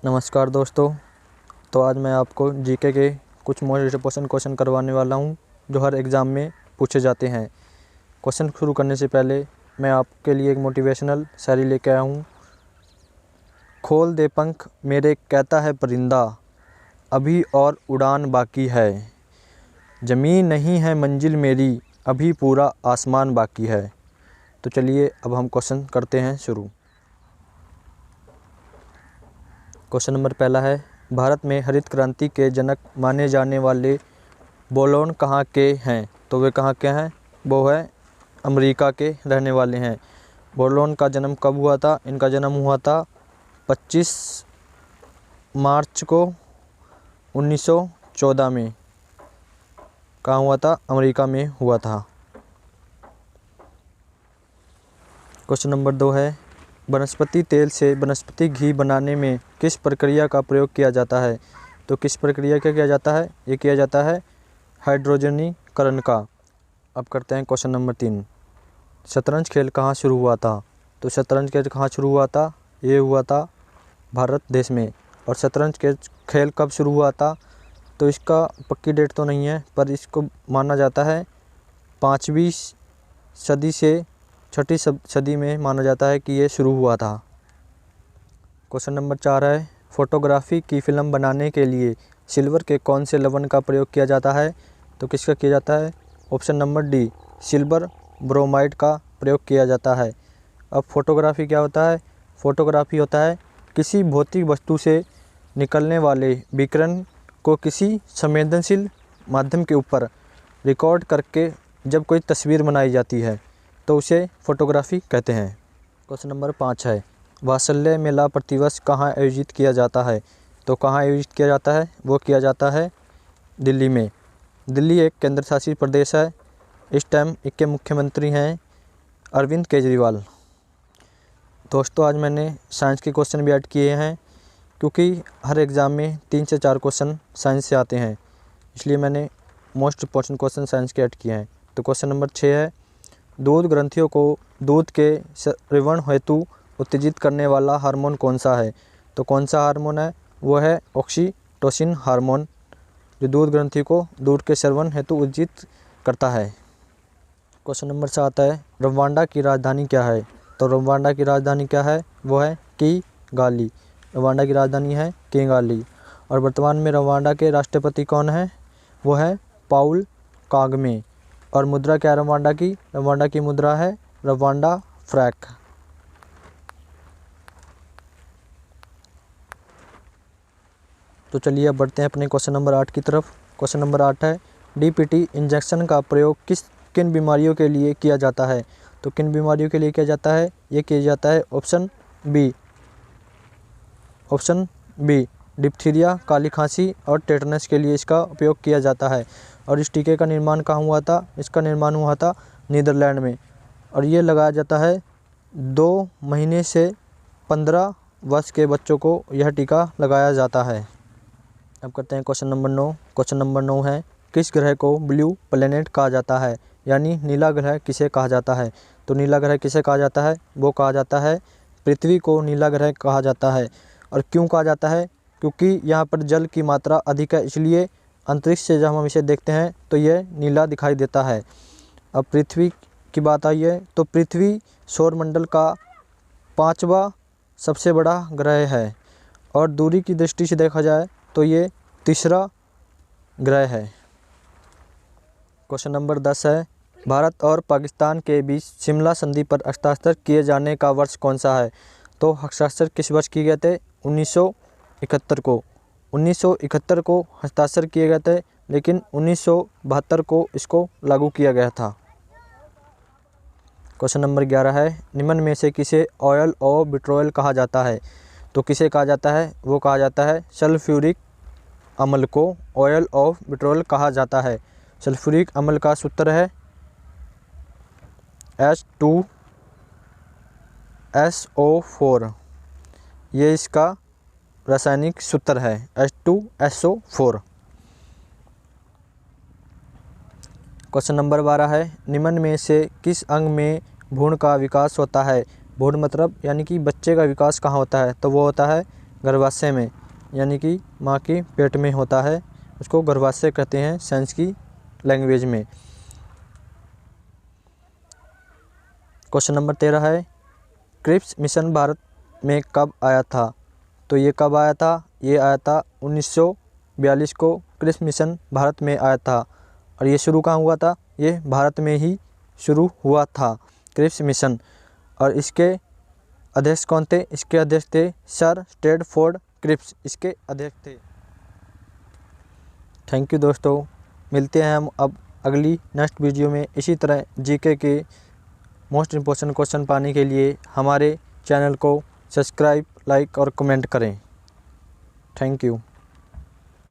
नमस्कार दोस्तों। तो आज मैं आपको जीके के कुछ मोस्ट इंपॉर्टेंट क्वेश्चन करवाने वाला हूं जो हर एग्ज़ाम में पूछे जाते हैं। क्वेश्चन शुरू करने से पहले मैं आपके लिए एक मोटिवेशनल शायरी लेके आया हूं। खोल दे पंख मेरे कहता है परिंदा, अभी और उड़ान बाकी है। ज़मीन नहीं है मंजिल मेरी, अभी पूरा आसमान बाकी है। तो चलिए अब हम क्वेश्चन करते हैं शुरू। क्वेश्चन नंबर पहला है, भारत में हरित क्रांति के जनक माने जाने वाले बोलोन कहाँ के हैं? तो वे कहाँ के हैं? वो है अमेरिका के रहने वाले हैं। बोलोन का जन्म कब हुआ था? इनका जन्म हुआ था 25 मार्च को 1914 में। कहाँ हुआ था? अमेरिका में हुआ था। क्वेश्चन नंबर 2 है, वनस्पति तेल से वनस्पति घी बनाने में किस प्रक्रिया का प्रयोग किया जाता है? तो किस प्रक्रिया का किया जाता है? ये किया जाता है हाइड्रोजनीकरण का। अब करते हैं क्वेश्चन नंबर 3। शतरंज खेल कहाँ शुरू हुआ था? तो शतरंज खेल कहाँ शुरू हुआ था? ये हुआ था भारत देश में। और शतरंज के खेल कब शुरू हुआ था? तो इसका पक्की डेट तो नहीं है, पर इसको माना जाता है 5वीं सदी से 6ठी सदी में माना जाता है कि ये शुरू हुआ था। क्वेश्चन नंबर 4 है, फोटोग्राफी की फ़िल्म बनाने के लिए सिल्वर के कौन से लवण का प्रयोग किया जाता है? तो किसका किया जाता है? Option number D, silver bromide का प्रयोग किया जाता है। अब फोटोग्राफी क्या होता है? फोटोग्राफी होता है किसी भौतिक वस्तु से निकलने वाले विकिरण को किसी संवेदनशील माध्यम के ऊपर रिकॉर्ड करके जब कोई तस्वीर बनाई जाती है तो उसे फोटोग्राफी कहते हैं। क्वेश्चन नंबर 5 है, वात्सल्य मेला प्रतिवर्ष कहाँ आयोजित किया जाता है? तो कहाँ आयोजित किया जाता है? वो किया जाता है दिल्ली में। दिल्ली एक केंद्र शासित प्रदेश है। इस टाइम इसके मुख्यमंत्री हैं अरविंद केजरीवाल। दोस्तों, आज मैंने साइंस के क्वेश्चन भी ऐड किए हैं क्योंकि हर एग्ज़ाम में 3 से 4 क्वेश्चन साइंस से आते हैं, इसलिए मैंने मोस्ट इंपॉर्टेंट क्वेश्चन साइंस के ऐड किए हैं। तो क्वेश्चन नंबर 6 है, दूध ग्रंथियों को दूध के स्रवण हेतु उत्तेजित करने वाला हार्मोन कौन सा है? तो कौन सा हार्मोन है? वो है ऑक्सीटोसिन हार्मोन, जो दूध ग्रंथि को दूध के स्रवण हेतु उत्तेजित करता है। क्वेश्चन नंबर 7 है, रवांडा की राजधानी क्या है? तो रवांडा की राजधानी क्या है? वो है किगाली। रवांडा की राजधानी है किगाली। और वर्तमान में रवांडा के राष्ट्रपति कौन है? वो है पाउल कागमे। और मुद्रा क्या है रवांडा की? रवांडा की मुद्रा है रवांडा फ्रैंक। तो चलिए अब बढ़ते हैं अपने क्वेश्चन नंबर 8 की तरफ। क्वेश्चन नंबर 8 है, डीपीटी इंजेक्शन का प्रयोग किन बीमारियों के लिए किया जाता है? तो किन बीमारियों के लिए किया जाता है? ये किया जाता है ऑप्शन बी डिप्थीरिया, काली खांसी और टेटनस के लिए इसका उपयोग किया जाता है। और इस टीके का निर्माण कहाँ हुआ था? इसका निर्माण हुआ था नीदरलैंड में। और ये लगाया जाता है 2 महीने से 15 वर्ष के बच्चों को यह टीका लगाया जाता है। अब करते हैं क्वेश्चन नंबर 9। क्वेश्चन नंबर 9 है, किस ग्रह को ब्लू प्लेनेट कहा जाता है? यानी नीला ग्रह किसे कहा जाता है? तो नीला ग्रह किसे कहा जाता है? वो कहा जाता है पृथ्वी को नीला ग्रह कहा जाता है। और क्यों कहा जाता है? क्योंकि यहाँ पर जल की मात्रा अधिक है, इसलिए अंतरिक्ष से जब हम इसे देखते हैं तो यह नीला दिखाई देता है। अब पृथ्वी की बात आई है तो पृथ्वी सौरमंडल का 5वां सबसे बड़ा ग्रह है। और दूरी की दृष्टि से देखा जाए तो ये 3रा ग्रह है। क्वेश्चन नंबर 10 है, भारत और पाकिस्तान के बीच शिमला संधि पर हस्ताक्षर किए जाने का वर्ष कौन सा है? तो हस्ताक्षर किस वर्ष किए गए थे? 1971 को। 1971 को हस्ताक्षर किए गए थे, लेकिन 1972 को इसको लागू किया गया था। क्वेश्चन नंबर 11 है, निम्न में से किसे ऑयल ऑफ विट्रोल कहा जाता है? तो किसे कहा जाता है? वो कहा जाता है सल्फ्यूरिक अम्ल को ऑयल ऑफ विट्रोल कहा जाता है। सल्फ्यूरिक अम्ल का सूत्र है H2SO4। ये इसका रासायनिक सूत्र है H2SO4। क्वेश्चन नंबर 12 है, निम्न में से किस अंग में भ्रूण का विकास होता है? भ्रूण मतलब यानी कि बच्चे का विकास कहाँ होता है? तो वो होता है गर्भाशय में, यानी कि माँ के पेट में होता है, उसको गर्भाशय कहते हैं साइंस की लैंग्वेज में। क्वेश्चन नंबर 13 है, क्रिप्स मिशन भारत में कब आया था? तो ये कब आया था? ये आया था 1942 को क्रिप्स मिशन भारत में आया था। और ये शुरू कहाँ हुआ था? ये भारत में ही शुरू हुआ था क्रिप्स मिशन। और इसके अध्यक्ष कौन थे? इसके अध्यक्ष थे सर स्टैनफोर्ड क्रिप्स, इसके अध्यक्ष थे। थैंक यू दोस्तों, मिलते हैं हम अब अगली नेक्स्ट वीडियो में। इसी तरह जीके के मोस्ट इम्पोर्टेंट क्वेश्चन पाने के लिए हमारे चैनल को सब्सक्राइब, लाइक और कमेंट करें। Thank you.